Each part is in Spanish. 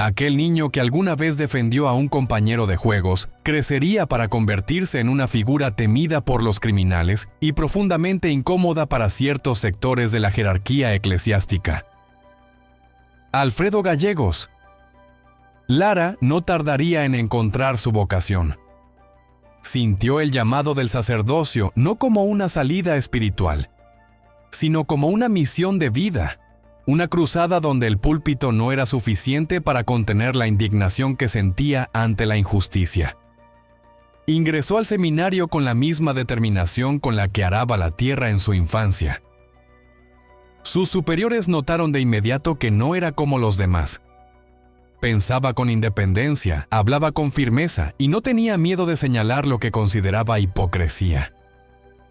Aquel niño que alguna vez defendió a un compañero de juegos crecería para convertirse en una figura temida por los criminales y profundamente incómoda para ciertos sectores de la jerarquía eclesiástica. Alfredo Gallegos. Lara no tardaría en encontrar su vocación. Sintió el llamado del sacerdocio no como una salida espiritual, sino como una misión de vida. Una cruzada donde el púlpito no era suficiente para contener la indignación que sentía ante la injusticia. Ingresó al seminario con la misma determinación con la que araba la tierra en su infancia. Sus superiores notaron de inmediato que no era como los demás. Pensaba con independencia, hablaba con firmeza y no tenía miedo de señalar lo que consideraba hipocresía.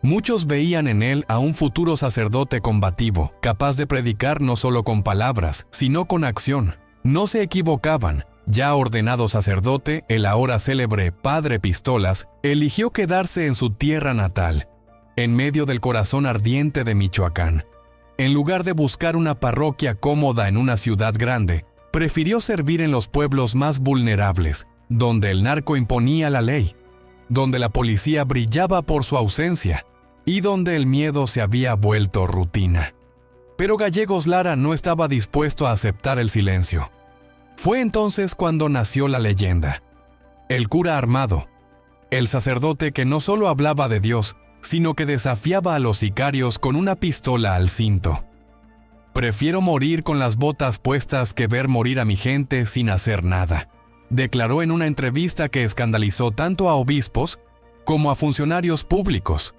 Muchos veían en él a un futuro sacerdote combativo, capaz de predicar no solo con palabras, sino con acción. No se equivocaban. Ya ordenado sacerdote, el ahora célebre Padre Pistolas eligió quedarse en su tierra natal, en medio del corazón ardiente de Michoacán. En lugar de buscar una parroquia cómoda en una ciudad grande, prefirió servir en los pueblos más vulnerables, donde el narco imponía la ley, donde la policía brillaba por su ausencia, y donde el miedo se había vuelto rutina. Pero Gallegos Lara no estaba dispuesto a aceptar el silencio. Fue entonces cuando nació la leyenda. El cura armado, el sacerdote que no solo hablaba de Dios, sino que desafiaba a los sicarios con una pistola al cinto. «Prefiero morir con las botas puestas que ver morir a mi gente sin hacer nada», declaró en una entrevista que escandalizó tanto a obispos como a funcionarios públicos.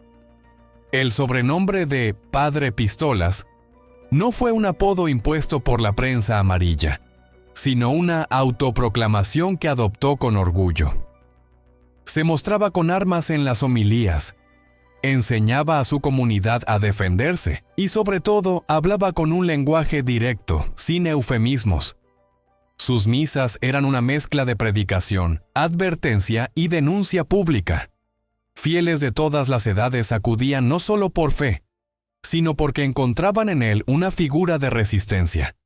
El sobrenombre de Padre Pistolas no fue un apodo impuesto por la prensa amarilla, sino una autoproclamación que adoptó con orgullo. Se mostraba con armas en las homilías, enseñaba a su comunidad a defenderse y sobre todo hablaba con un lenguaje directo, sin eufemismos. Sus misas eran una mezcla de predicación, advertencia y denuncia pública. Fieles de todas las edades acudían no solo por fe, sino porque encontraban en él una figura de resistencia.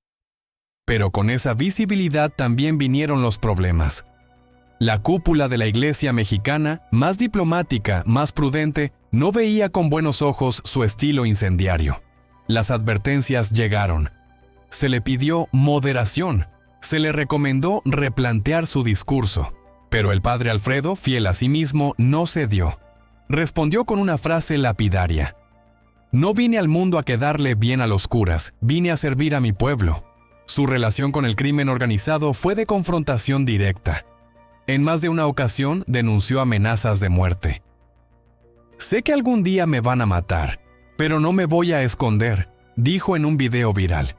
Pero con esa visibilidad también vinieron los problemas. La cúpula de la Iglesia mexicana, más diplomática, más prudente, no veía con buenos ojos su estilo incendiario. Las advertencias llegaron. Se le pidió moderación, se le recomendó replantear su discurso. Pero el padre Alfredo, fiel a sí mismo, no cedió. Respondió con una frase lapidaria. «No vine al mundo a quedarle bien a los curas, vine a servir a mi pueblo». Su relación con el crimen organizado fue de confrontación directa. En más de una ocasión denunció amenazas de muerte. «Sé que algún día me van a matar, pero no me voy a esconder», dijo en un video viral.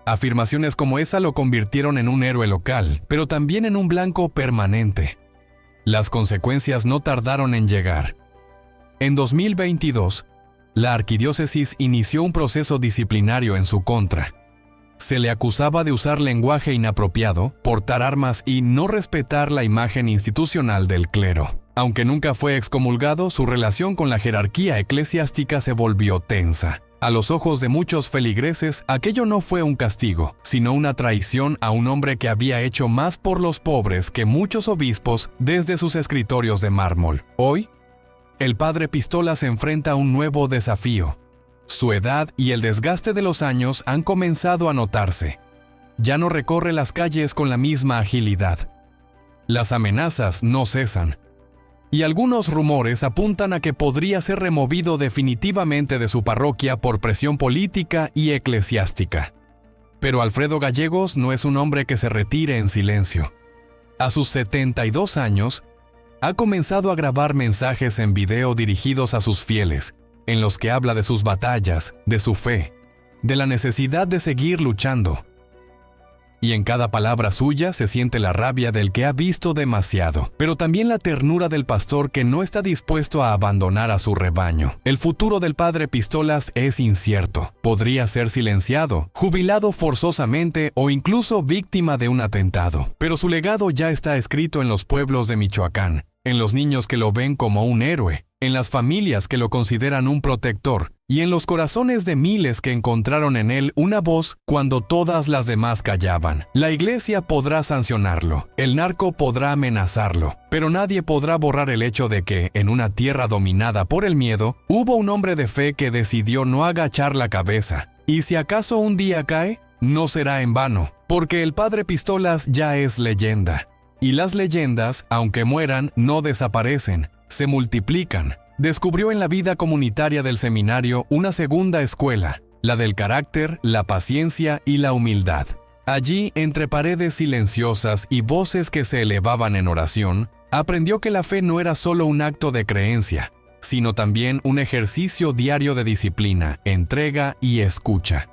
Afirmaciones como esa lo convirtieron en un héroe local, pero también en un blanco permanente. Las consecuencias no tardaron en llegar. En 2022, la arquidiócesis inició un proceso disciplinario en su contra. Se le acusaba de usar lenguaje inapropiado, portar armas y no respetar la imagen institucional del clero. Aunque nunca fue excomulgado, su relación con la jerarquía eclesiástica se volvió tensa. A los ojos de muchos feligreses, aquello no fue un castigo, sino una traición a un hombre que había hecho más por los pobres que muchos obispos desde sus escritorios de mármol. Hoy, el padre Pistolas se enfrenta a un nuevo desafío. Su edad y el desgaste de los años han comenzado a notarse. Ya no recorre las calles con la misma agilidad. Las amenazas no cesan. Y algunos rumores apuntan a que podría ser removido definitivamente de su parroquia por presión política y eclesiástica. Pero Alfredo Gallegos no es un hombre que se retire en silencio. A sus 72 años, ha comenzado a grabar mensajes en video dirigidos a sus fieles, en los que habla de sus batallas, de su fe, de la necesidad de seguir luchando. Y en cada palabra suya se siente la rabia del que ha visto demasiado, pero también la ternura del pastor que no está dispuesto a abandonar a su rebaño. El futuro del padre Pistolas es incierto. Podría ser silenciado, jubilado forzosamente o incluso víctima de un atentado. Pero su legado ya está escrito en los pueblos de Michoacán, en los niños que lo ven como un héroe, en las familias que lo consideran un protector y en los corazones de miles que encontraron en él una voz cuando todas las demás callaban. La iglesia podrá sancionarlo, el narco podrá amenazarlo, pero nadie podrá borrar el hecho de que, en una tierra dominada por el miedo, hubo un hombre de fe que decidió no agachar la cabeza. Y si acaso un día cae, no será en vano, porque el padre Pistolas ya es leyenda. Y las leyendas, aunque mueran, no desaparecen, se multiplican. Descubrió en la vida comunitaria del seminario una segunda escuela, la del carácter, la paciencia y la humildad. Allí, entre paredes silenciosas y voces que se elevaban en oración, aprendió que la fe no era solo un acto de creencia, sino también un ejercicio diario de disciplina, entrega y escucha.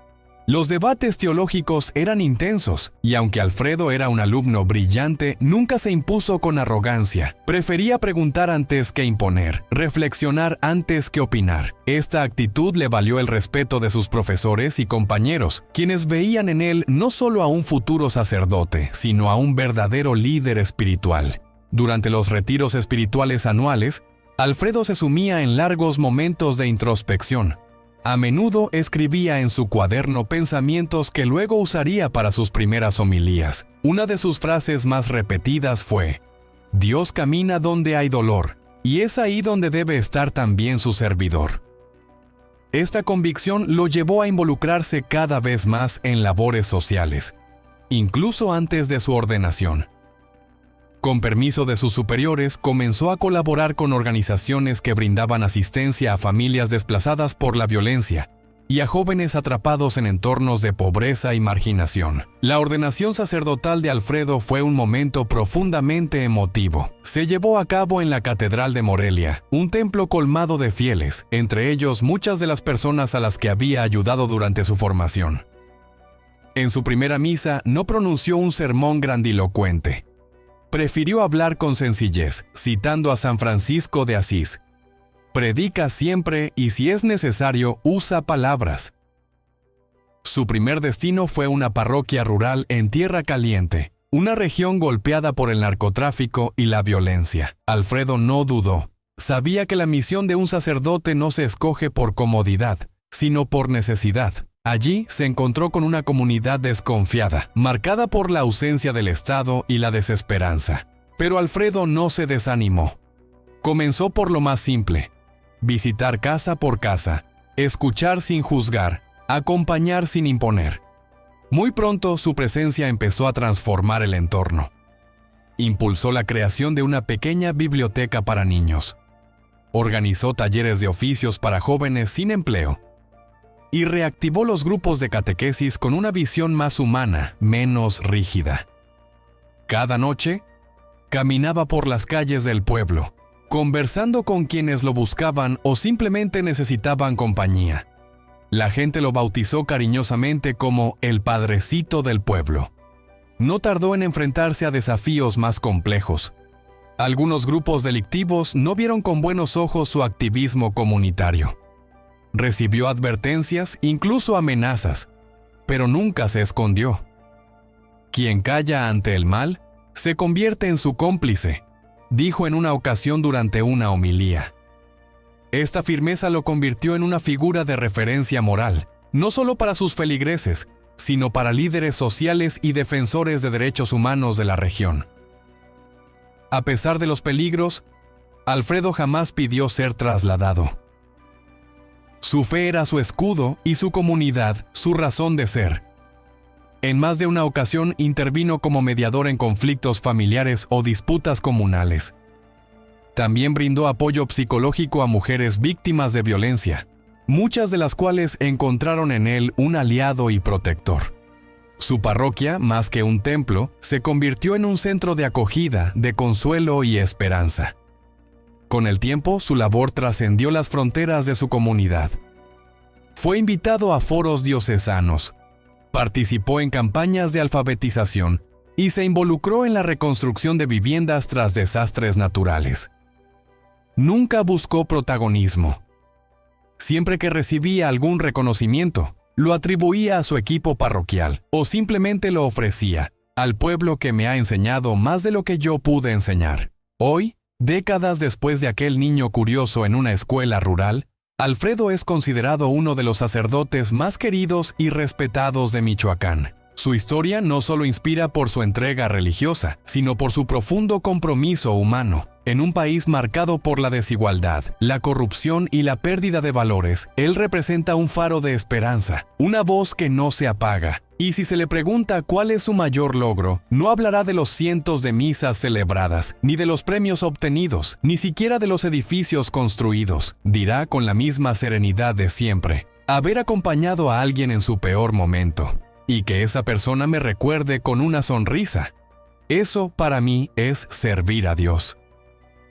Los debates teológicos eran intensos, y aunque Alfredo era un alumno brillante, nunca se impuso con arrogancia. Prefería preguntar antes que imponer, reflexionar antes que opinar. Esta actitud le valió el respeto de sus profesores y compañeros, quienes veían en él no solo a un futuro sacerdote, sino a un verdadero líder espiritual. Durante los retiros espirituales anuales, Alfredo se sumía en largos momentos de introspección. A menudo escribía en su cuaderno pensamientos que luego usaría para sus primeras homilías. Una de sus frases más repetidas fue: «Dios camina donde hay dolor, y es ahí donde debe estar también su servidor». Esta convicción lo llevó a involucrarse cada vez más en labores sociales, incluso antes de su ordenación. Con permiso de sus superiores, comenzó a colaborar con organizaciones que brindaban asistencia a familias desplazadas por la violencia y a jóvenes atrapados en entornos de pobreza y marginación. La ordenación sacerdotal de Alfredo fue un momento profundamente emotivo. Se llevó a cabo en la Catedral de Morelia, un templo colmado de fieles, entre ellos muchas de las personas a las que había ayudado durante su formación. En su primera misa no pronunció un sermón grandilocuente. Prefirió hablar con sencillez, citando a San Francisco de Asís: «Predica siempre y si es necesario, usa palabras». Su primer destino fue una parroquia rural en Tierra Caliente, una región golpeada por el narcotráfico y la violencia. Alfredo no dudó. Sabía que la misión de un sacerdote no se escoge por comodidad, sino por necesidad. Allí se encontró con una comunidad desconfiada, marcada por la ausencia del Estado y la desesperanza. Pero Alfredo no se desanimó. Comenzó por lo más simple: visitar casa por casa, escuchar sin juzgar, acompañar sin imponer. Muy pronto su presencia empezó a transformar el entorno. Impulsó la creación de una pequeña biblioteca para niños. Organizó talleres de oficios para jóvenes sin empleo. Y reactivó los grupos de catequesis con una visión más humana, menos rígida. Cada noche, caminaba por las calles del pueblo, conversando con quienes lo buscaban o simplemente necesitaban compañía. La gente lo bautizó cariñosamente como el Padrecito del pueblo. No tardó en enfrentarse a desafíos más complejos. Algunos grupos delictivos no vieron con buenos ojos su activismo comunitario. Recibió advertencias, incluso amenazas, pero nunca se escondió. Quien calla ante el mal, se convierte en su cómplice, dijo en una ocasión durante una homilía. Esta firmeza lo convirtió en una figura de referencia moral, no solo para sus feligreses, sino para líderes sociales y defensores de derechos humanos de la región. A pesar de los peligros, Alfredo jamás pidió ser trasladado. Su fe era su escudo y su comunidad su razón de ser. En más de una ocasión intervino como mediador en conflictos familiares o disputas comunales. También brindó apoyo psicológico a mujeres víctimas de violencia, muchas de las cuales encontraron en él un aliado y protector. Su parroquia, más que un templo, se convirtió en un centro de acogida, de consuelo y esperanza. Con el tiempo, su labor trascendió las fronteras de su comunidad. Fue invitado a foros diocesanos, participó en campañas de alfabetización y se involucró en la reconstrucción de viviendas tras desastres naturales. Nunca buscó protagonismo. Siempre que recibía algún reconocimiento, lo atribuía a su equipo parroquial o simplemente lo ofrecía: al pueblo que me ha enseñado más de lo que yo pude enseñar. Hoy, décadas después de aquel niño curioso en una escuela rural, Alfredo es considerado uno de los sacerdotes más queridos y respetados de Michoacán. Su historia no solo inspira por su entrega religiosa, sino por su profundo compromiso humano. En un país marcado por la desigualdad, la corrupción y la pérdida de valores, él representa un faro de esperanza, una voz que no se apaga. Y si se le pregunta cuál es su mayor logro, no hablará de los cientos de misas celebradas, ni de los premios obtenidos, ni siquiera de los edificios construidos. Dirá con la misma serenidad de siempre: haber acompañado a alguien en su peor momento, y que esa persona me recuerde con una sonrisa. Eso para mí es servir a Dios.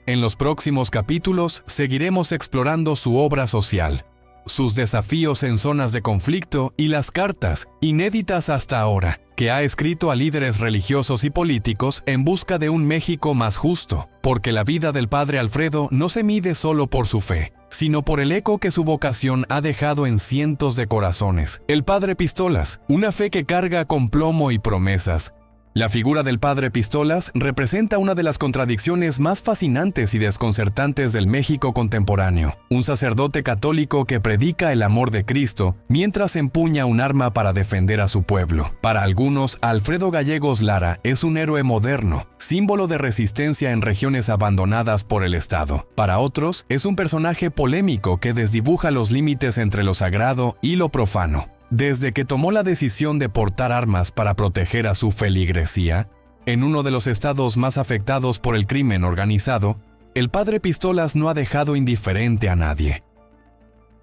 En los próximos capítulos seguiremos explorando su obra social, sus desafíos en zonas de conflicto y las cartas, inéditas hasta ahora, que ha escrito a líderes religiosos y políticos en busca de un México más justo, porque la vida del Padre Alfredo no se mide solo por su fe, sino por el eco que su vocación ha dejado en cientos de corazones. El Padre Pistolas, una fe que carga con plomo y promesas. La figura del Padre Pistolas representa una de las contradicciones más fascinantes y desconcertantes del México contemporáneo. Un sacerdote católico que predica el amor de Cristo mientras empuña un arma para defender a su pueblo. Para algunos, Alfredo Gallegos Lara es un héroe moderno, símbolo de resistencia en regiones abandonadas por el Estado. Para otros, es un personaje polémico que desdibuja los límites entre lo sagrado y lo profano. Desde que tomó la decisión de portar armas para proteger a su feligresía, en uno de los estados más afectados por el crimen organizado, el Padre Pistolas no ha dejado indiferente a nadie.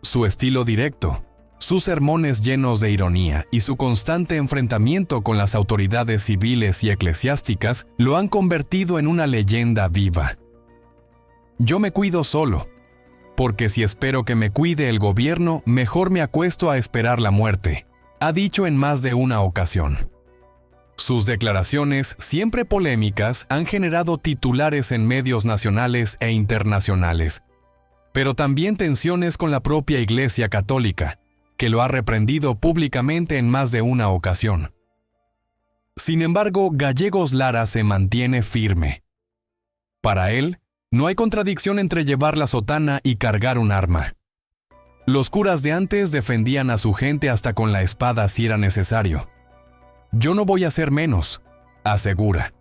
Su estilo directo, sus sermones llenos de ironía y su constante enfrentamiento con las autoridades civiles y eclesiásticas lo han convertido en una leyenda viva. Yo me cuido solo, porque si espero que me cuide el gobierno, mejor me acuesto a esperar la muerte, ha dicho en más de una ocasión. Sus declaraciones, siempre polémicas, han generado titulares en medios nacionales e internacionales, pero también tensiones con la propia Iglesia Católica, que lo ha reprendido públicamente en más de una ocasión. Sin embargo, Gallegos Lara se mantiene firme. Para él, no hay contradicción entre llevar la sotana y cargar un arma. Los curas de antes defendían a su gente hasta con la espada si era necesario. Yo no voy a ser menos, asegura.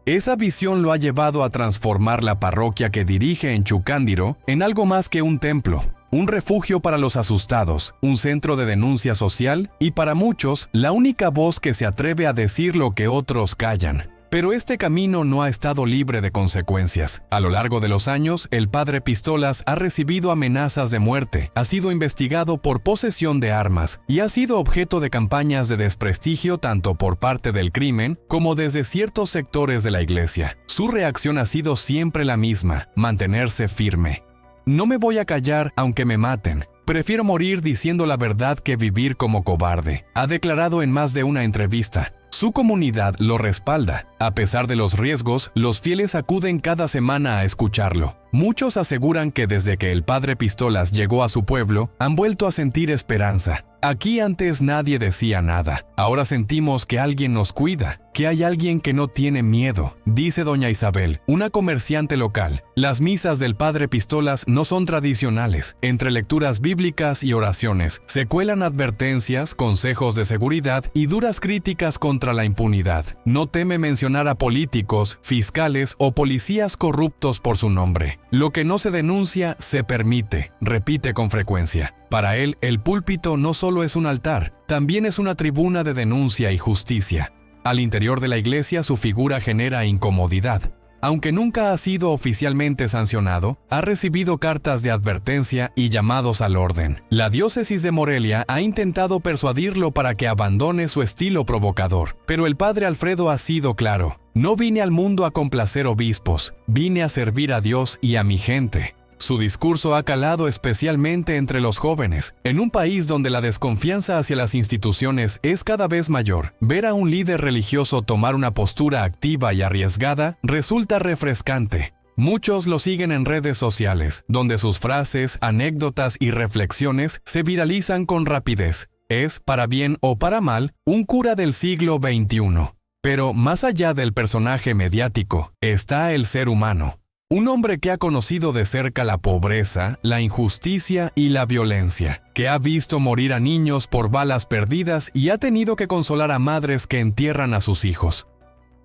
Esa visión lo ha llevado a transformar la parroquia que dirige en Chucándiro en algo más que un templo, un refugio para los asustados, un centro de denuncia social y para muchos la única voz que se atreve a decir lo que otros callan. Pero este camino no ha estado libre de consecuencias. A lo largo de los años, el Padre Pistolas ha recibido amenazas de muerte, ha sido investigado por posesión de armas y ha sido objeto de campañas de desprestigio tanto por parte del crimen como desde ciertos sectores de la Iglesia. Su reacción ha sido siempre la misma: mantenerse firme. No me voy a callar aunque me maten. Prefiero morir diciendo la verdad que vivir como cobarde, ha declarado en más de una entrevista. Su comunidad lo respalda. A pesar de los riesgos, los fieles acuden cada semana a escucharlo. Muchos aseguran que desde que el Padre Pistolas llegó a su pueblo, han vuelto a sentir esperanza. Aquí antes nadie decía nada. Ahora sentimos que alguien nos cuida, que hay alguien que no tiene miedo, dice doña Isabel, una comerciante local. Las misas del Padre Pistolas no son tradicionales. Entre lecturas bíblicas y oraciones, se cuelan advertencias, consejos de seguridad y duras críticas contra la impunidad. No teme mencionar a políticos, fiscales o policías corruptos por su nombre. Lo que no se denuncia, se permite, repite con frecuencia. Para él, el púlpito no solo es un altar, también es una tribuna de denuncia y justicia. Al interior de la iglesia su figura genera incomodidad. Aunque nunca ha sido oficialmente sancionado, ha recibido cartas de advertencia y llamados al orden. La diócesis de Morelia ha intentado persuadirlo para que abandone su estilo provocador, pero el Padre Alfredo ha sido claro: no vine al mundo a complacer obispos, vine a servir a Dios y a mi gente. Su discurso ha calado especialmente entre los jóvenes. En un país donde la desconfianza hacia las instituciones es cada vez mayor, ver a un líder religioso tomar una postura activa y arriesgada resulta refrescante. Muchos lo siguen en redes sociales, donde sus frases, anécdotas y reflexiones se viralizan con rapidez. Es, para bien o para mal, un cura del siglo XXI. Pero más allá del personaje mediático, está el ser humano. Un hombre que ha conocido de cerca la pobreza, la injusticia y la violencia, que ha visto morir a niños por balas perdidas y ha tenido que consolar a madres que entierran a sus hijos.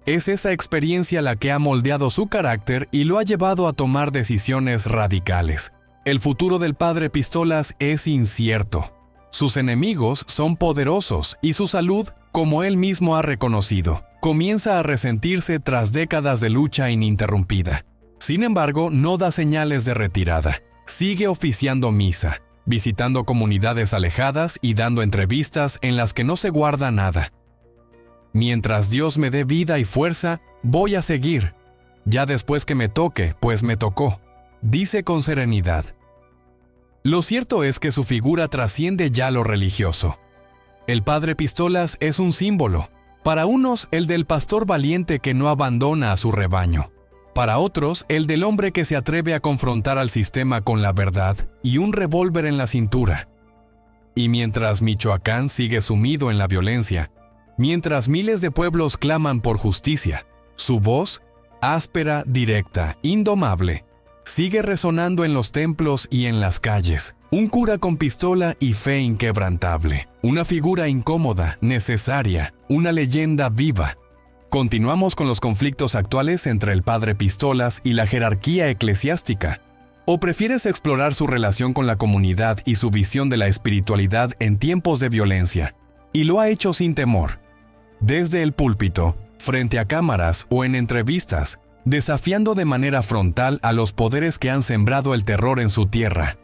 Es esa experiencia la que ha moldeado su carácter y lo ha llevado a tomar decisiones radicales. El futuro del padre Pistolas es incierto. Sus enemigos son poderosos y su salud, como él mismo ha reconocido, comienza a resentirse tras décadas de lucha ininterrumpida. Sin embargo, no da señales de retirada. Sigue oficiando misa, visitando comunidades alejadas y dando entrevistas en las que no se guarda nada. Mientras Dios me dé vida y fuerza, voy a seguir. Ya después que me toque, pues me tocó, dice con serenidad. Lo cierto es que su figura trasciende ya lo religioso. El padre Pistolas es un símbolo. Para unos, el del pastor valiente que no abandona a su rebaño. Para otros, el del hombre que se atreve a confrontar al sistema con la verdad y un revólver en la cintura. Y mientras Michoacán sigue sumido en la violencia, mientras miles de pueblos claman por justicia, su voz, áspera, directa, indomable, sigue resonando en los templos y en las calles. Un cura con pistola y fe inquebrantable. Una figura incómoda, necesaria, una leyenda viva. Continuamos con los conflictos actuales entre el padre Pistolas y la jerarquía eclesiástica. ¿O prefieres explorar su relación con la comunidad y su visión de la espiritualidad en tiempos de violencia? Y lo ha hecho sin temor. Desde el púlpito, frente a cámaras o en entrevistas, desafiando de manera frontal a los poderes que han sembrado el terror en su tierra.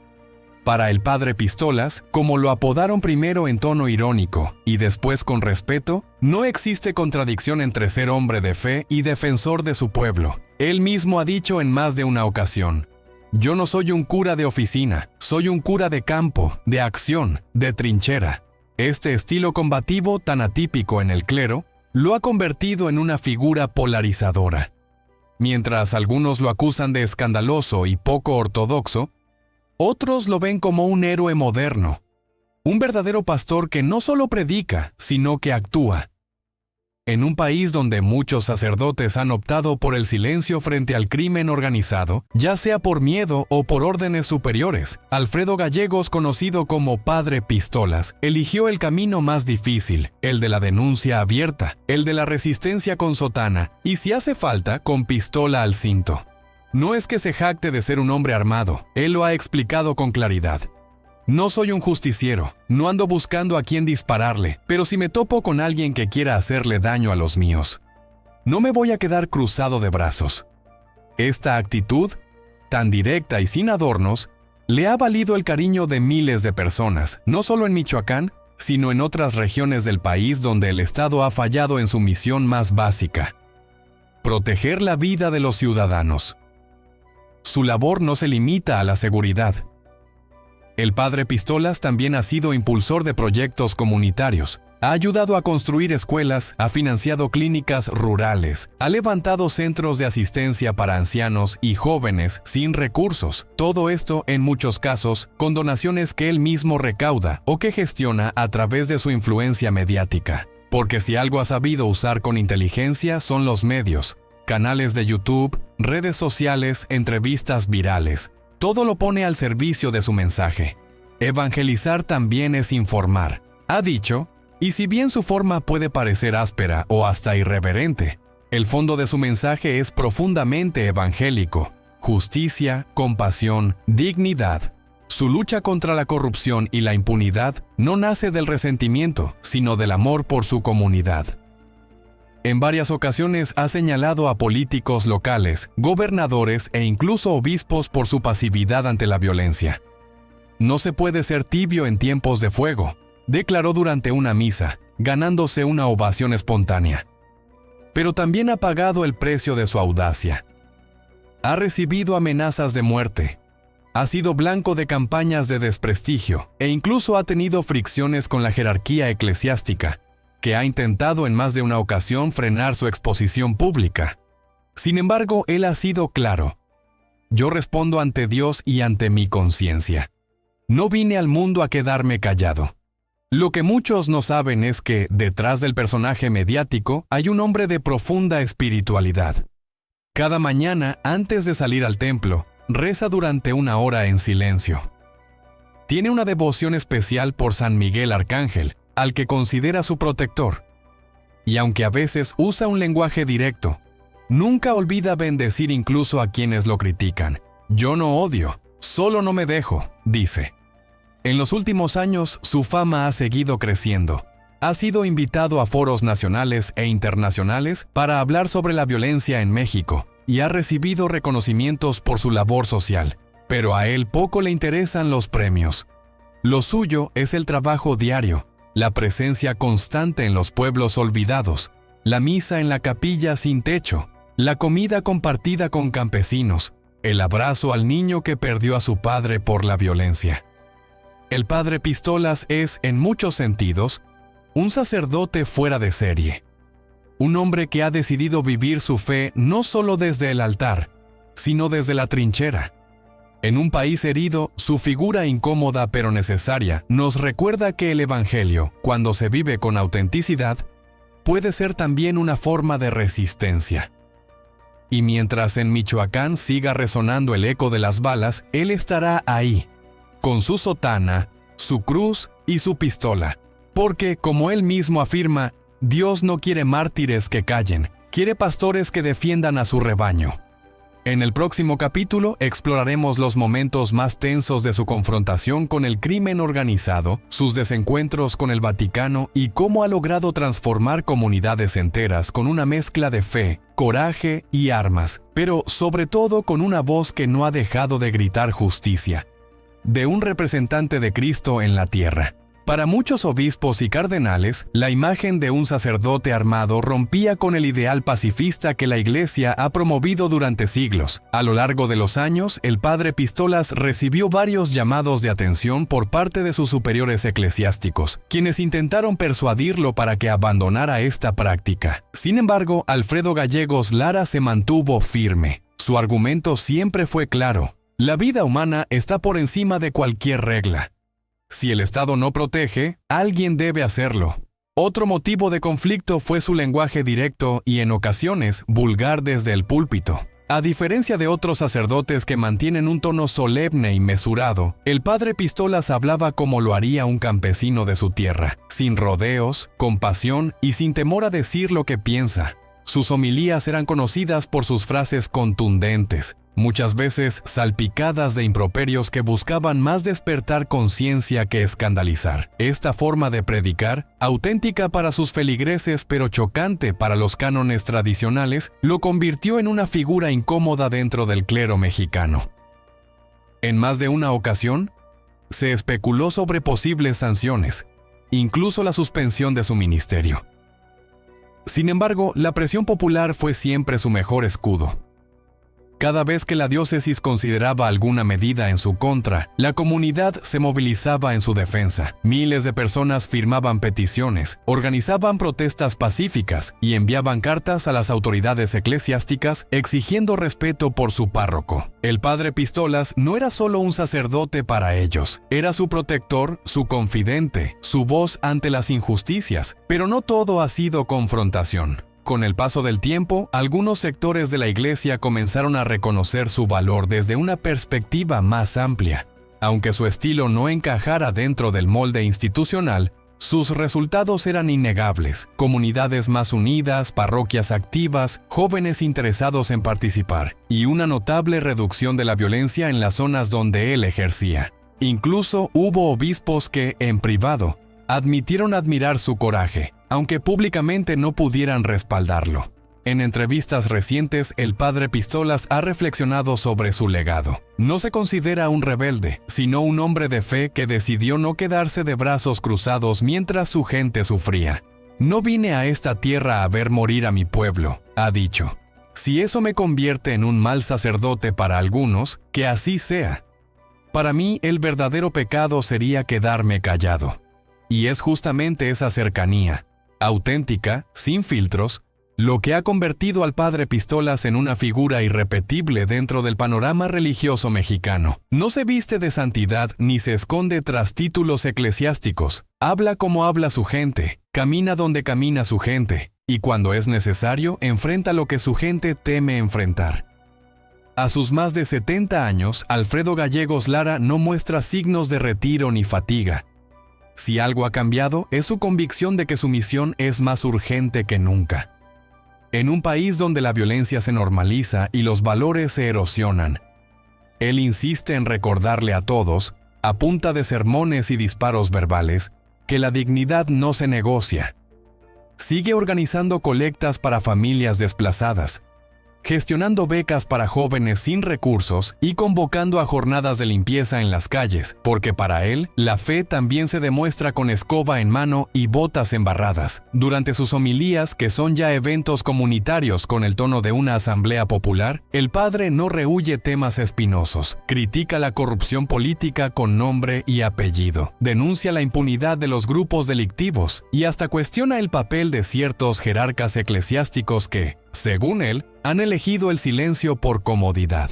Para el padre Pistolas, como lo apodaron primero en tono irónico y después con respeto, no existe contradicción entre ser hombre de fe y defensor de su pueblo. Él mismo ha dicho en más de una ocasión: yo no soy un cura de oficina, soy un cura de campo, de acción, de trinchera. Este estilo combativo tan atípico en el clero, lo ha convertido en una figura polarizadora. Mientras algunos lo acusan de escandaloso y poco ortodoxo, otros lo ven como un héroe moderno, un verdadero pastor que no solo predica, sino que actúa. En un país donde muchos sacerdotes han optado por el silencio frente al crimen organizado, ya sea por miedo o por órdenes superiores, Alfredo Gallegos, conocido como Padre Pistolas, eligió el camino más difícil, el de la denuncia abierta, el de la resistencia con sotana y, si hace falta, con pistola al cinto. No es que se jacte de ser un hombre armado, él lo ha explicado con claridad. No soy un justiciero, no ando buscando a quién dispararle, pero si me topo con alguien que quiera hacerle daño a los míos, no me voy a quedar cruzado de brazos. Esta actitud, tan directa y sin adornos, le ha valido el cariño de miles de personas, no solo en Michoacán, sino en otras regiones del país donde el Estado ha fallado en su misión más básica: proteger la vida de los ciudadanos. Su labor no se limita a la seguridad. El padre Pistolas también ha sido impulsor de proyectos comunitarios. Ha ayudado a construir escuelas, ha financiado clínicas rurales, ha levantado centros de asistencia para ancianos y jóvenes sin recursos. Todo esto, en muchos casos, con donaciones que él mismo recauda o que gestiona a través de su influencia mediática. Porque si algo ha sabido usar con inteligencia son los medios. Canales de YouTube, redes sociales, entrevistas virales. Todo lo pone al servicio de su mensaje. Evangelizar también es informar, ha dicho, y si bien su forma puede parecer áspera o hasta irreverente, el fondo de su mensaje es profundamente evangélico. Justicia, compasión, dignidad. Su lucha contra la corrupción y la impunidad no nace del resentimiento, sino del amor por su comunidad. En varias ocasiones ha señalado a políticos locales, gobernadores e incluso obispos por su pasividad ante la violencia. No se puede ser tibio en tiempos de fuego, declaró durante una misa, ganándose una ovación espontánea. Pero también ha pagado el precio de su audacia. Ha recibido amenazas de muerte, ha sido blanco de campañas de desprestigio e incluso ha tenido fricciones con la jerarquía eclesiástica, que ha intentado en más de una ocasión frenar su exposición pública. Sin embargo, él ha sido claro: yo respondo ante Dios y ante mi conciencia. No vine al mundo a quedarme callado. Lo que muchos no saben es que, detrás del personaje mediático, hay un hombre de profunda espiritualidad. Cada mañana, antes de salir al templo, reza durante 1 hora en silencio. Tiene una devoción especial por San Miguel Arcángel, al que considera su protector. Y aunque a veces usa un lenguaje directo, nunca olvida bendecir incluso a quienes lo critican. Yo no odio, solo no me dejo, dice. En los últimos años, su fama ha seguido creciendo. Ha sido invitado a foros nacionales e internacionales para hablar sobre la violencia en México y ha recibido reconocimientos por su labor social. Pero a él poco le interesan los premios. Lo suyo es el trabajo diario, la presencia constante en los pueblos olvidados, la misa en la capilla sin techo, la comida compartida con campesinos, el abrazo al niño que perdió a su padre por la violencia. El padre Pistolas es, en muchos sentidos, un sacerdote fuera de serie. Un hombre que ha decidido vivir su fe no solo desde el altar, sino desde la trinchera. En un país herido, su figura incómoda pero necesaria nos recuerda que el Evangelio, cuando se vive con autenticidad, puede ser también una forma de resistencia. Y mientras en Michoacán siga resonando el eco de las balas, él estará ahí, con su sotana, su cruz y su pistola. Porque, como él mismo afirma, Dios no quiere mártires que callen, quiere pastores que defiendan a su rebaño. En el próximo capítulo exploraremos los momentos más tensos de su confrontación con el crimen organizado, sus desencuentros con el Vaticano y cómo ha logrado transformar comunidades enteras con una mezcla de fe, coraje y armas, pero sobre todo con una voz que no ha dejado de gritar justicia, de un representante de Cristo en la tierra. Para muchos obispos y cardenales, la imagen de un sacerdote armado rompía con el ideal pacifista que la Iglesia ha promovido durante siglos. A lo largo de los años, el padre Pistolas recibió varios llamados de atención por parte de sus superiores eclesiásticos, quienes intentaron persuadirlo para que abandonara esta práctica. Sin embargo, Alfredo Gallegos Lara se mantuvo firme. Su argumento siempre fue claro: la vida humana está por encima de cualquier regla. Si el Estado no protege, alguien debe hacerlo. Otro motivo de conflicto fue su lenguaje directo y en ocasiones vulgar desde el púlpito. A diferencia de otros sacerdotes que mantienen un tono solemne y mesurado, el padre Pistolas hablaba como lo haría un campesino de su tierra, sin rodeos, con pasión y sin temor a decir lo que piensa. Sus homilías eran conocidas por sus frases contundentes, muchas veces salpicadas de improperios que buscaban más despertar conciencia que escandalizar. Esta forma de predicar, auténtica para sus feligreses pero chocante para los cánones tradicionales, lo convirtió en una figura incómoda dentro del clero mexicano. En más de una ocasión, se especuló sobre posibles sanciones, incluso la suspensión de su ministerio. Sin embargo, la presión popular fue siempre su mejor escudo. Cada vez que la diócesis consideraba alguna medida en su contra, la comunidad se movilizaba en su defensa. Miles de personas firmaban peticiones, organizaban protestas pacíficas y enviaban cartas a las autoridades eclesiásticas exigiendo respeto por su párroco. El padre Pistolas no era solo un sacerdote para ellos, era su protector, su confidente, su voz ante las injusticias, pero no todo ha sido confrontación. Con el paso del tiempo, algunos sectores de la Iglesia comenzaron a reconocer su valor desde una perspectiva más amplia. Aunque su estilo no encajara dentro del molde institucional, sus resultados eran innegables: comunidades más unidas, parroquias activas, jóvenes interesados en participar, y una notable reducción de la violencia en las zonas donde él ejercía. Incluso hubo obispos que, en privado, admitieron admirar su coraje, aunque públicamente no pudieran respaldarlo. En entrevistas recientes, el padre Pistolas ha reflexionado sobre su legado. No se considera un rebelde, sino un hombre de fe que decidió no quedarse de brazos cruzados mientras su gente sufría. No vine a esta tierra a ver morir a mi pueblo, ha dicho. Si eso me convierte en un mal sacerdote para algunos, que así sea. Para mí, el verdadero pecado sería quedarme callado. Y es justamente esa cercanía, auténtica, sin filtros, lo que ha convertido al padre Pistolas en una figura irrepetible dentro del panorama religioso mexicano. No se viste de santidad ni se esconde tras títulos eclesiásticos. Habla como habla su gente, camina donde camina su gente, y cuando es necesario, enfrenta lo que su gente teme enfrentar. A sus más de 70 años, Alfredo Gallegos Lara no muestra signos de retiro ni fatiga. Si algo ha cambiado, es su convicción de que su misión es más urgente que nunca. En un país donde la violencia se normaliza y los valores se erosionan, él insiste en recordarle a todos, a punta de sermones y disparos verbales, que la dignidad no se negocia. Sigue organizando colectas para familias desplazadas, gestionando becas para jóvenes sin recursos y convocando a jornadas de limpieza en las calles, porque para él, la fe también se demuestra con escoba en mano y botas embarradas. Durante sus homilías, que son ya eventos comunitarios con el tono de una asamblea popular, el padre no rehúye temas espinosos, critica la corrupción política con nombre y apellido, denuncia la impunidad de los grupos delictivos y hasta cuestiona el papel de ciertos jerarcas eclesiásticos que, según él, han elegido el silencio por comodidad.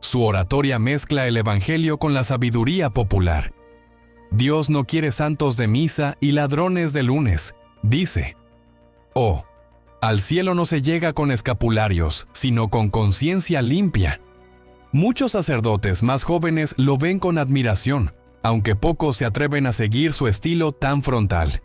Su oratoria mezcla el evangelio con la sabiduría popular. Dios no quiere santos de misa y ladrones de lunes, dice. Oh, al cielo no se llega con escapularios, sino con conciencia limpia. Muchos sacerdotes más jóvenes lo ven con admiración, aunque pocos se atreven a seguir su estilo tan frontal.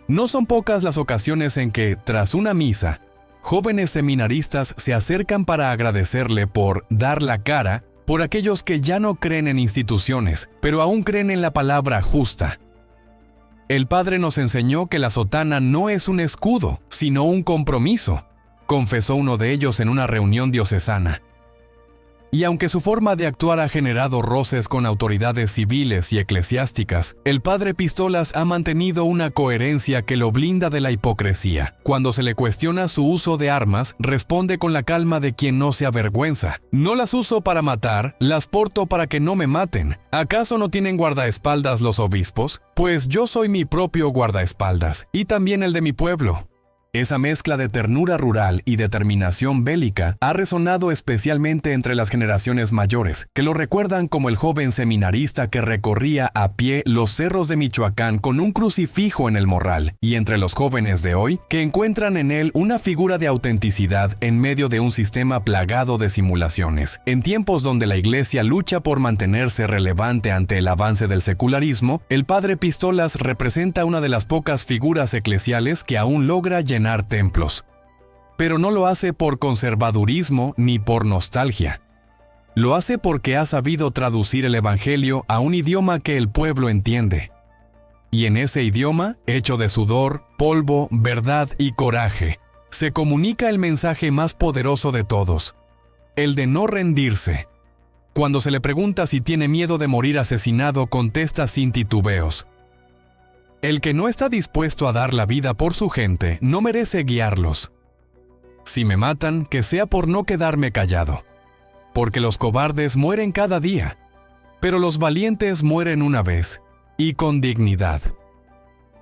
No son pocas las ocasiones en que, tras una misa, jóvenes seminaristas se acercan para agradecerle por dar la cara por aquellos que ya no creen en instituciones, pero aún creen en la palabra justa. El padre nos enseñó que la sotana no es un escudo, sino un compromiso, confesó uno de ellos en una reunión diocesana. Y aunque su forma de actuar ha generado roces con autoridades civiles y eclesiásticas, el padre Pistolas ha mantenido una coherencia que lo blinda de la hipocresía. Cuando se le cuestiona su uso de armas, responde con la calma de quien no se avergüenza. No las uso para matar, las porto para que no me maten. ¿Acaso no tienen guardaespaldas los obispos? Pues yo soy mi propio guardaespaldas, y también el de mi pueblo. Esa mezcla de ternura rural y determinación bélica ha resonado especialmente entre las generaciones mayores, que lo recuerdan como el joven seminarista que recorría a pie los cerros de Michoacán con un crucifijo en el morral, y entre los jóvenes de hoy, que encuentran en él una figura de autenticidad en medio de un sistema plagado de simulaciones. En tiempos donde la Iglesia lucha por mantenerse relevante ante el avance del secularismo, el padre Pistolas representa una de las pocas figuras eclesiales que aún logra llenar templos. Pero no lo hace por conservadurismo ni por nostalgia. Lo hace porque ha sabido traducir el evangelio a un idioma que el pueblo entiende. Y en ese idioma, hecho de sudor, polvo, verdad y coraje, se comunica el mensaje más poderoso de todos, el de no rendirse. Cuando se le pregunta si tiene miedo de morir asesinado, contesta sin titubeos: el que no está dispuesto a dar la vida por su gente no merece guiarlos. Si me matan, que sea por no quedarme callado. Porque los cobardes mueren cada día, pero los valientes mueren una vez, y con dignidad.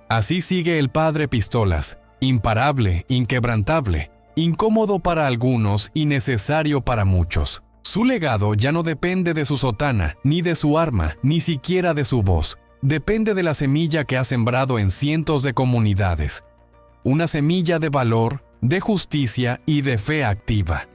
Así sigue el padre Pistolas, imparable, inquebrantable, incómodo para algunos y necesario para muchos. Su legado ya no depende de su sotana, ni de su arma, ni siquiera de su voz. Depende de la semilla que ha sembrado en cientos de comunidades. Una semilla de valor, de justicia y de fe activa.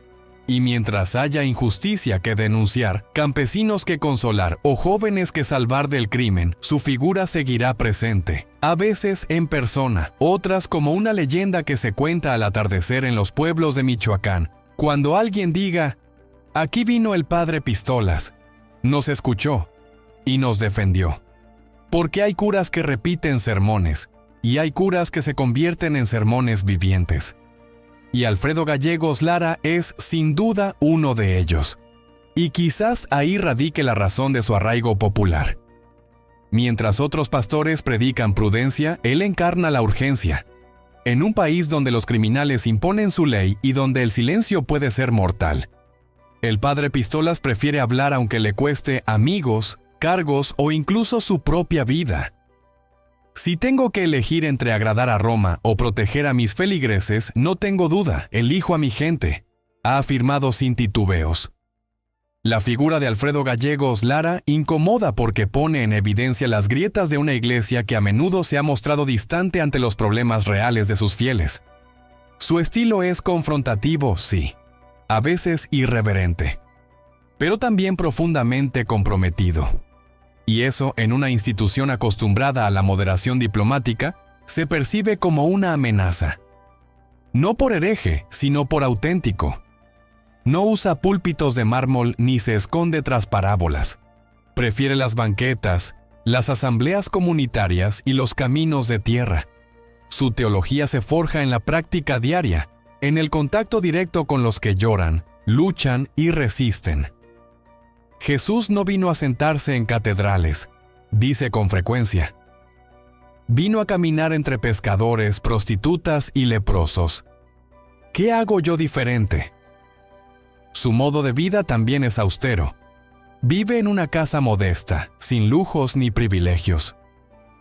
Y mientras haya injusticia que denunciar, campesinos que consolar o jóvenes que salvar del crimen, su figura seguirá presente. A veces en persona, otras como una leyenda que se cuenta al atardecer en los pueblos de Michoacán. Cuando alguien diga: aquí vino el padre Pistolas, nos escuchó y nos defendió. Porque hay curas que repiten sermones, y hay curas que se convierten en sermones vivientes. Y Alfredo Gallegos Lara es, sin duda, uno de ellos. Y quizás ahí radique la razón de su arraigo popular. Mientras otros pastores predican prudencia, él encarna la urgencia. En un país donde los criminales imponen su ley y donde el silencio puede ser mortal, el padre Pistolas prefiere hablar aunque le cueste amigos, cargos o incluso su propia vida. Si tengo que elegir entre agradar a Roma o proteger a mis feligreses, no tengo duda, elijo a mi gente, ha afirmado sin titubeos. La figura de Alfredo Gallegos Lara incomoda porque pone en evidencia las grietas de una iglesia que a menudo se ha mostrado distante ante los problemas reales de sus fieles. Su estilo es confrontativo, sí, a veces irreverente, pero también profundamente comprometido. Y eso, en una institución acostumbrada a la moderación diplomática, se percibe como una amenaza. No por hereje, sino por auténtico. No usa púlpitos de mármol ni se esconde tras parábolas. Prefiere las banquetas, las asambleas comunitarias y los caminos de tierra. Su teología se forja en la práctica diaria, en el contacto directo con los que lloran, luchan y resisten. Jesús no vino a sentarse en catedrales, dice con frecuencia. Vino a caminar entre pescadores, prostitutas y leprosos. ¿Qué hago yo diferente? Su modo de vida también es austero. Vive en una casa modesta, sin lujos ni privilegios.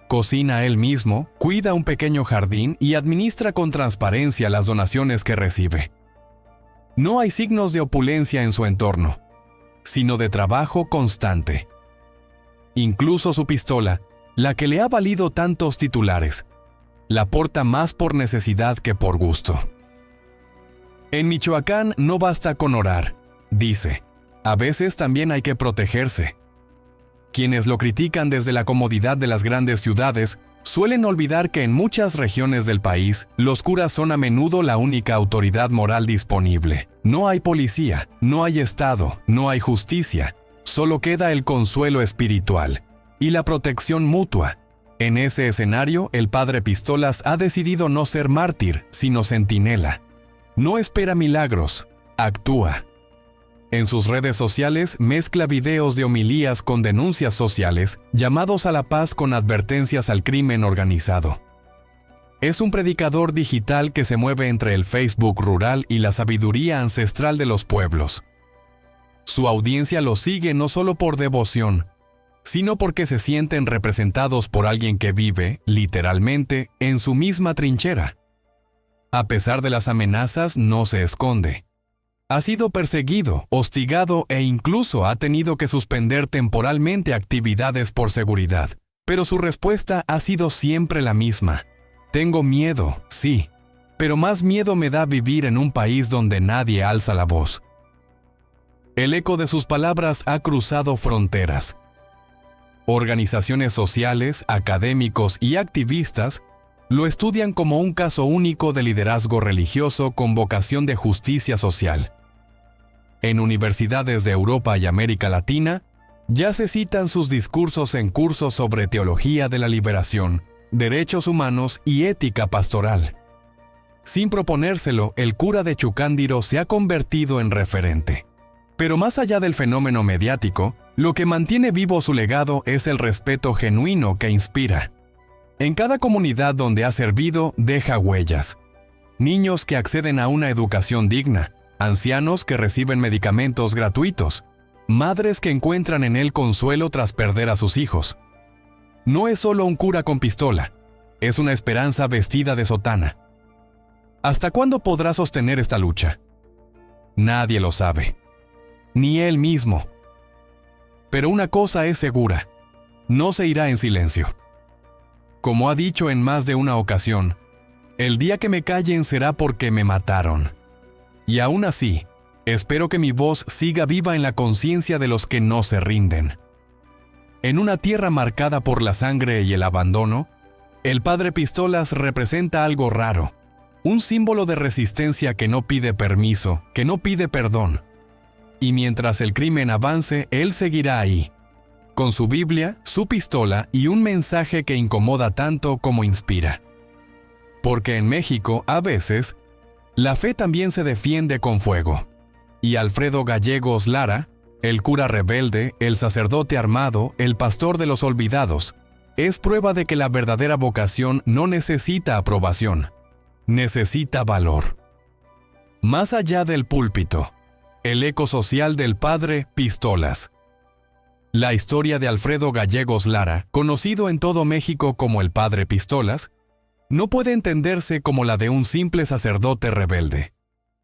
Cocina él mismo, cuida un pequeño jardín y administra con transparencia las donaciones que recibe. No hay signos de opulencia en su entorno, sino de trabajo constante. Incluso su pistola, la que le ha valido tantos titulares, la porta más por necesidad que por gusto. En Michoacán no basta con orar, dice. A veces también hay que protegerse. Quienes lo critican desde la comodidad de las grandes ciudades suelen olvidar que en muchas regiones del país, los curas son a menudo la única autoridad moral disponible. No hay policía, no hay Estado, no hay justicia. Solo queda el consuelo espiritual y la protección mutua. En ese escenario, el padre Pistolas ha decidido no ser mártir, sino centinela. No espera milagros, actúa. En sus redes sociales mezcla videos de homilías con denuncias sociales, llamados a la paz con advertencias al crimen organizado. Es un predicador digital que se mueve entre el Facebook rural y la sabiduría ancestral de los pueblos. Su audiencia lo sigue no solo por devoción, sino porque se sienten representados por alguien que vive, literalmente, en su misma trinchera. A pesar de las amenazas, no se esconde. Ha sido perseguido, hostigado e incluso ha tenido que suspender temporalmente actividades por seguridad. Pero su respuesta ha sido siempre la misma. Tengo miedo, sí, pero más miedo me da vivir en un país donde nadie alza la voz. El eco de sus palabras ha cruzado fronteras. Organizaciones sociales, académicos y activistas lo estudian como un caso único de liderazgo religioso con vocación de justicia social. En universidades de Europa y América Latina, ya se citan sus discursos en cursos sobre teología de la liberación, derechos humanos y ética pastoral. Sin proponérselo, el cura de Chucándiro se ha convertido en referente. Pero más allá del fenómeno mediático, lo que mantiene vivo su legado es el respeto genuino que inspira. En cada comunidad donde ha servido, deja huellas. Niños que acceden a una educación digna, ancianos que reciben medicamentos gratuitos, madres que encuentran en él consuelo tras perder a sus hijos. No es solo un cura con pistola, es una esperanza vestida de sotana. ¿Hasta cuándo podrá sostener esta lucha? Nadie lo sabe, ni él mismo. Pero una cosa es segura, no se irá en silencio. Como ha dicho en más de una ocasión, el día que me callen será porque me mataron. Y aún así, espero que mi voz siga viva en la conciencia de los que no se rinden. En una tierra marcada por la sangre y el abandono, el padre Pistolas representa algo raro, un símbolo de resistencia que no pide permiso, que no pide perdón. Y mientras el crimen avance, él seguirá ahí, con su Biblia, su pistola y un mensaje que incomoda tanto como inspira. Porque en México, a veces, la fe también se defiende con fuego. Y Alfredo Gallegos Lara, el cura rebelde, el sacerdote armado, el pastor de los olvidados, es prueba de que la verdadera vocación no necesita aprobación, necesita valor. Más allá del púlpito, el eco social del padre Pistolas. La historia de Alfredo Gallegos Lara, conocido en todo México como el padre Pistolas, no puede entenderse como la de un simple sacerdote rebelde.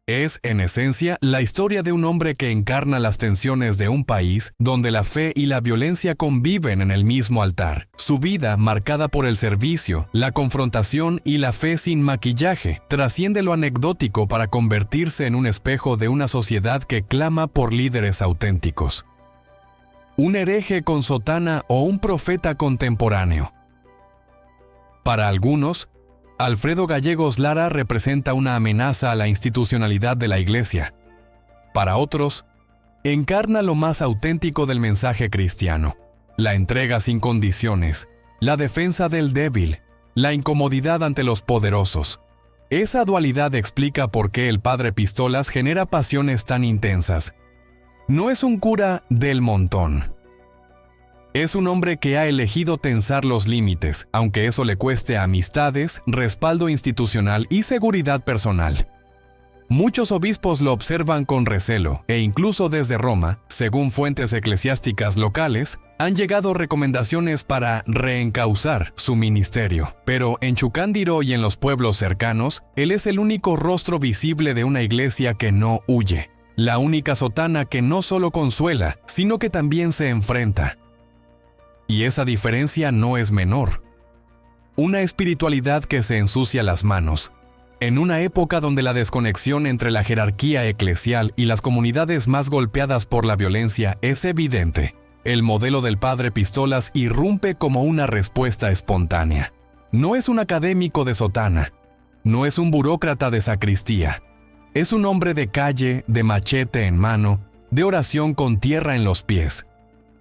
Es, en esencia, la historia de un hombre que encarna las tensiones de un país donde la fe y la violencia conviven en el mismo altar. Su vida, marcada por el servicio, la confrontación y la fe sin maquillaje, trasciende lo anecdótico para convertirse en un espejo de una sociedad que clama por líderes auténticos. Un hereje con sotana o un profeta contemporáneo. Para algunos, Alfredo Gallegos Lara representa una amenaza a la institucionalidad de la Iglesia. Para otros, encarna lo más auténtico del mensaje cristiano: la entrega sin condiciones, la defensa del débil, la incomodidad ante los poderosos. Esa dualidad explica por qué el Padre Pistolas genera pasiones tan intensas. No es un cura del montón. Es un hombre que ha elegido tensar los límites, aunque eso le cueste amistades, respaldo institucional y seguridad personal. Muchos obispos lo observan con recelo, e incluso desde Roma, según fuentes eclesiásticas locales, han llegado recomendaciones para reencauzar su ministerio. Pero en Chucándiro y en los pueblos cercanos, él es el único rostro visible de una iglesia que no huye, la única sotana que no solo consuela, sino que también se enfrenta. Y esa diferencia no es menor. Una espiritualidad que se ensucia las manos. En una época donde la desconexión entre la jerarquía eclesial y las comunidades más golpeadas por la violencia es evidente, el modelo del Padre Pistolas irrumpe como una respuesta espontánea. No es un académico de sotana, no es un burócrata de sacristía, es un hombre de calle, de machete en mano, de oración con tierra en los pies.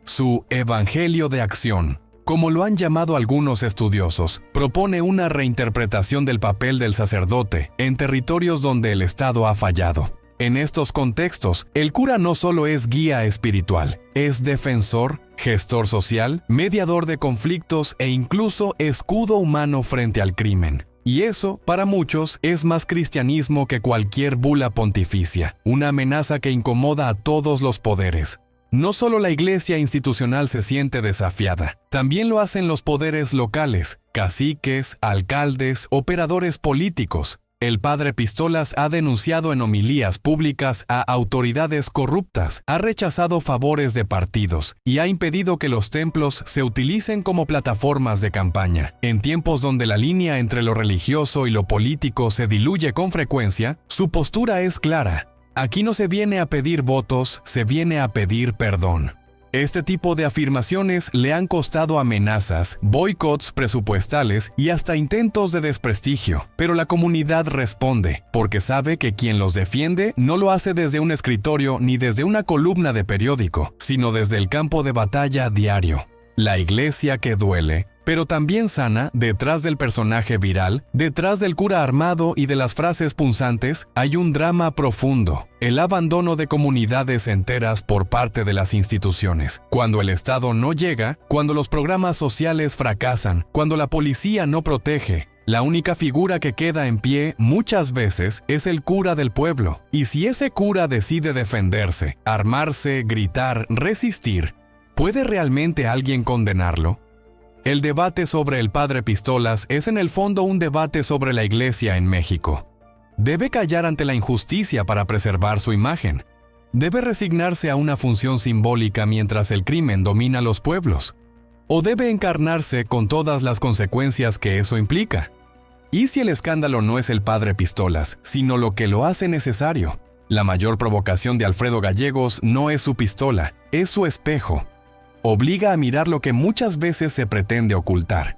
Su Evangelio de Acción, como lo han llamado algunos estudiosos, propone una reinterpretación del papel del sacerdote en territorios donde el Estado ha fallado. En estos contextos, el cura no solo es guía espiritual, es defensor, gestor social, mediador de conflictos e incluso escudo humano frente al crimen. Y eso, para muchos, es más cristianismo que cualquier bula pontificia, una amenaza que incomoda a todos los poderes. No solo la iglesia institucional se siente desafiada, también lo hacen los poderes locales, caciques, alcaldes, operadores políticos. El Padre Pistolas ha denunciado en homilías públicas a autoridades corruptas, ha rechazado favores de partidos y ha impedido que los templos se utilicen como plataformas de campaña. En tiempos donde la línea entre lo religioso y lo político se diluye con frecuencia, su postura es clara. Aquí no se viene a pedir votos, se viene a pedir perdón. Este tipo de afirmaciones le han costado amenazas, boicots presupuestales y hasta intentos de desprestigio. Pero la comunidad responde, porque sabe que quien los defiende no lo hace desde un escritorio ni desde una columna de periódico, sino desde el campo de batalla diario. La iglesia que duele, pero también sana, detrás del personaje viral, detrás del cura armado y de las frases punzantes, hay un drama profundo: el abandono de comunidades enteras por parte de las instituciones. Cuando el Estado no llega, cuando los programas sociales fracasan, cuando la policía no protege, la única figura que queda en pie muchas veces es el cura del pueblo. Y si ese cura decide defenderse, armarse, gritar, resistir, ¿puede realmente alguien condenarlo? El debate sobre el Padre Pistolas es en el fondo un debate sobre la Iglesia en México. ¿Debe callar ante la injusticia para preservar su imagen? ¿Debe resignarse a una función simbólica mientras el crimen domina los pueblos? ¿O debe encarnarse con todas las consecuencias que eso implica? ¿Y si el escándalo no es el Padre Pistolas, sino lo que lo hace necesario? La mayor provocación de Alfredo Gallegos no es su pistola, es su espejo. Obliga a mirar lo que muchas veces se pretende ocultar: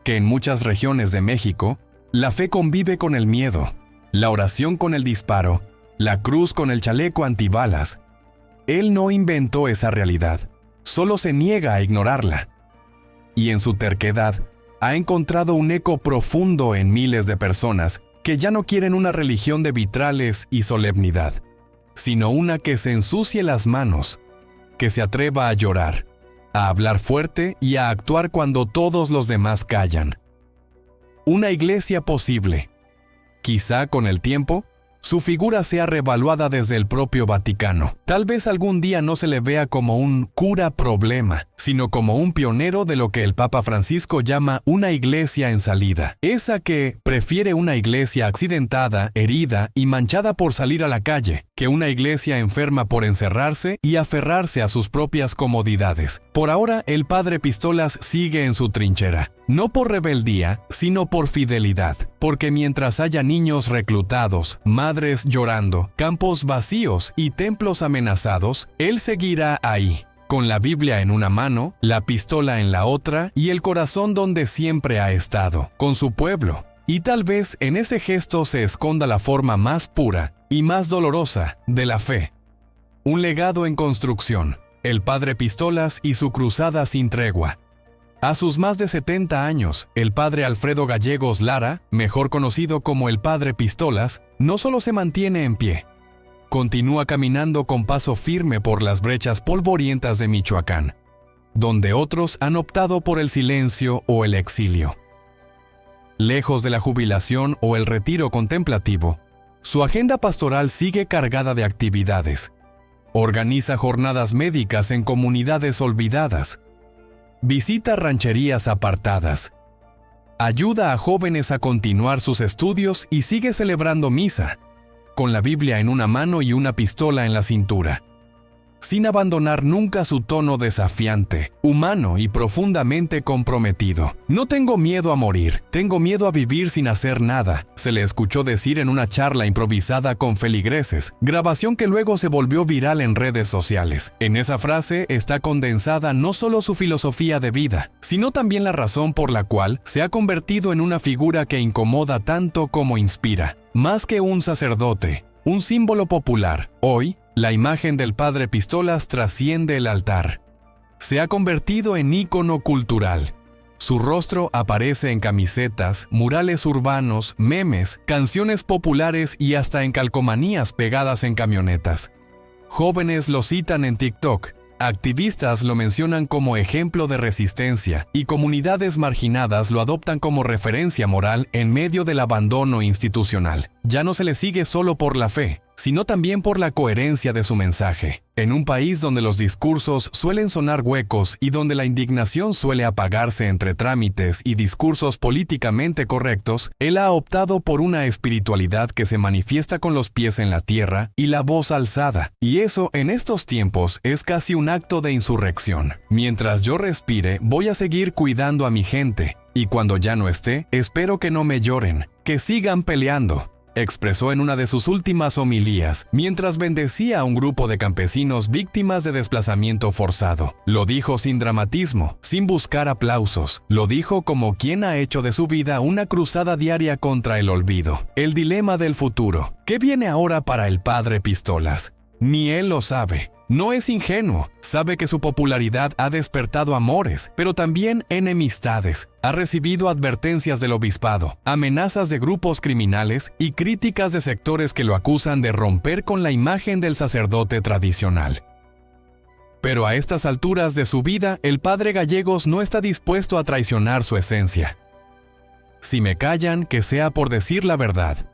que en muchas regiones de México, la fe convive con el miedo, la oración con el disparo, la cruz con el chaleco antibalas. Él no inventó esa realidad, solo se niega a ignorarla. Y en su terquedad, ha encontrado un eco profundo en miles de personas que ya no quieren una religión de vitrales y solemnidad, sino una que se ensucie las manos, que se atreva a llorar, a hablar fuerte y a actuar cuando todos los demás callan. Una iglesia posible, quizá con el tiempo, su figura sea revaluada desde el propio Vaticano. Tal vez algún día no se le vea como un cura problema, sino como un pionero de lo que el Papa Francisco llama una iglesia en salida. Esa que prefiere una iglesia accidentada, herida y manchada por salir a la calle, que una iglesia enferma por encerrarse y aferrarse a sus propias comodidades. Por ahora, el padre Pistolas sigue en su trinchera. No por rebeldía, sino por fidelidad. Porque mientras haya niños reclutados, madres llorando, campos vacíos y templos amenazados, él seguirá ahí, con la Biblia en una mano, la pistola en la otra y el corazón donde siempre ha estado, con su pueblo. Y tal vez en ese gesto se esconda la forma más pura y más dolorosa de la fe. Un legado en construcción, el padre Pistolas y su cruzada sin tregua. A sus más de 70 años, el padre Alfredo Gallegos Lara, mejor conocido como el padre Pistolas, no solo se mantiene en pie, continúa caminando con paso firme por las brechas polvorientas de Michoacán, donde otros han optado por el silencio o el exilio. Lejos de la jubilación o el retiro contemplativo, su agenda pastoral sigue cargada de actividades. Organiza jornadas médicas en comunidades olvidadas, visita rancherías apartadas, ayuda a jóvenes a continuar sus estudios y sigue celebrando misa, con la Biblia en una mano y una pistola en la cintura, sin abandonar nunca su tono desafiante, humano y profundamente comprometido. No tengo miedo a morir, tengo miedo a vivir sin hacer nada, se le escuchó decir en una charla improvisada con feligreses, grabación que luego se volvió viral en redes sociales. En esa frase está condensada no solo su filosofía de vida, sino también la razón por la cual se ha convertido en una figura que incomoda tanto como inspira. Más que un sacerdote, un símbolo popular, hoy, la imagen del padre Pistolas trasciende el altar. Se ha convertido en ícono cultural. Su rostro aparece en camisetas, murales urbanos, memes, canciones populares y hasta en calcomanías pegadas en camionetas. Jóvenes lo citan en TikTok, activistas lo mencionan como ejemplo de resistencia y comunidades marginadas lo adoptan como referencia moral en medio del abandono institucional. Ya no se le sigue solo por la fe, sino también por la coherencia de su mensaje. En un país donde los discursos suelen sonar huecos y donde la indignación suele apagarse entre trámites y discursos políticamente correctos, él ha optado por una espiritualidad que se manifiesta con los pies en la tierra y la voz alzada. Y eso, en estos tiempos, es casi un acto de insurrección. Mientras yo respire, voy a seguir cuidando a mi gente. Y cuando ya no esté, espero que no me lloren, que sigan peleando, expresó en una de sus últimas homilías, mientras bendecía a un grupo de campesinos víctimas de desplazamiento forzado. Lo dijo sin dramatismo, sin buscar aplausos. Lo dijo como quien ha hecho de su vida una cruzada diaria contra el olvido. El dilema del futuro. ¿Qué viene ahora para el padre Pistolas? Ni él lo sabe. No es ingenuo, sabe que su popularidad ha despertado amores, pero también enemistades. Ha recibido advertencias del obispado, amenazas de grupos criminales y críticas de sectores que lo acusan de romper con la imagen del sacerdote tradicional. Pero a estas alturas de su vida, el padre Gallegos no está dispuesto a traicionar su esencia. Si me callan, que sea por decir la verdad.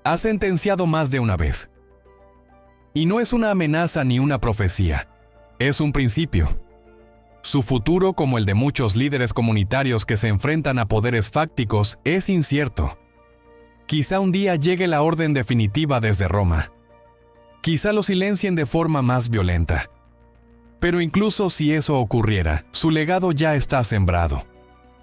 Ha sentenciado más de una vez. Y no es una amenaza ni una profecía, es un principio. Su futuro, como el de muchos líderes comunitarios que se enfrentan a poderes fácticos, es incierto. Quizá un día llegue la orden definitiva desde Roma. Quizá lo silencien de forma más violenta. Pero incluso si eso ocurriera, su legado ya está sembrado.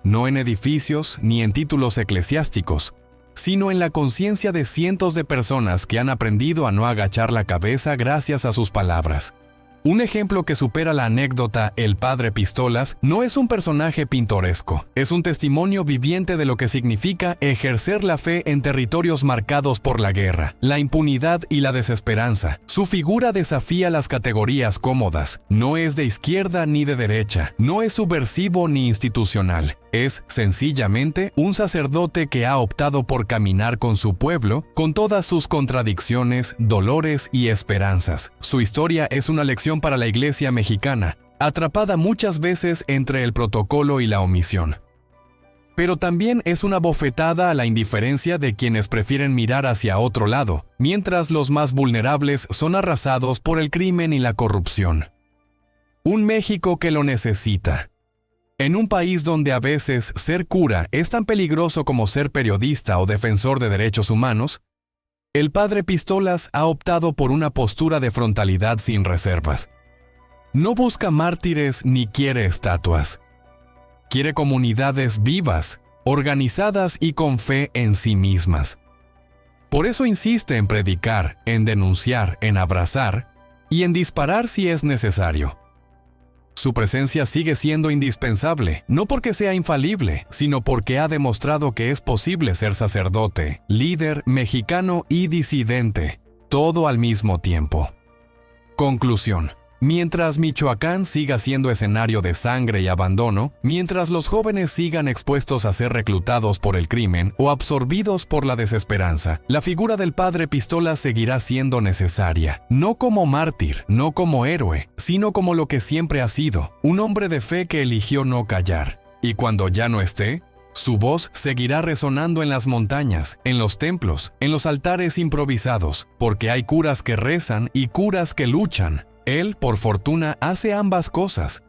No en edificios ni en títulos eclesiásticos, sino en la conciencia de cientos de personas que han aprendido a no agachar la cabeza gracias a sus palabras. Un ejemplo que supera la anécdota El Padre Pistolas no es un personaje pintoresco, es un testimonio viviente de lo que significa ejercer la fe en territorios marcados por la guerra, la impunidad y la desesperanza. Su figura desafía las categorías cómodas, no es de izquierda ni de derecha, no es subversivo ni institucional. Es, sencillamente, un sacerdote que ha optado por caminar con su pueblo, con todas sus contradicciones, dolores y esperanzas. Su historia es una lección para la Iglesia mexicana, atrapada muchas veces entre el protocolo y la omisión. pero también es una bofetada a la indiferencia de quienes prefieren mirar hacia otro lado, mientras los más vulnerables son arrasados por el crimen y la corrupción. Un México que lo necesita. En un país donde a veces ser cura es tan peligroso como ser periodista o defensor de derechos humanos, el padre Pistolas ha optado por una postura de frontalidad sin reservas. No busca mártires ni quiere estatuas. Quiere comunidades vivas, organizadas y con fe en sí mismas. Por eso insiste en predicar, en denunciar, en abrazar y en disparar si es necesario. Su presencia sigue siendo indispensable, no porque sea infalible, sino porque ha demostrado que es posible ser sacerdote, líder, mexicano y disidente, todo al mismo tiempo. Conclusión. Mientras Michoacán siga siendo escenario de sangre y abandono, mientras los jóvenes sigan expuestos a ser reclutados por el crimen o absorbidos por la desesperanza, la figura del padre Pistolas seguirá siendo necesaria, no como mártir, no como héroe, sino como lo que siempre ha sido, un hombre de fe que eligió no callar. Y cuando ya no esté, su voz seguirá resonando en las montañas, en los templos, en los altares improvisados, porque hay curas que rezan y curas que luchan. Él, por fortuna, hace ambas cosas,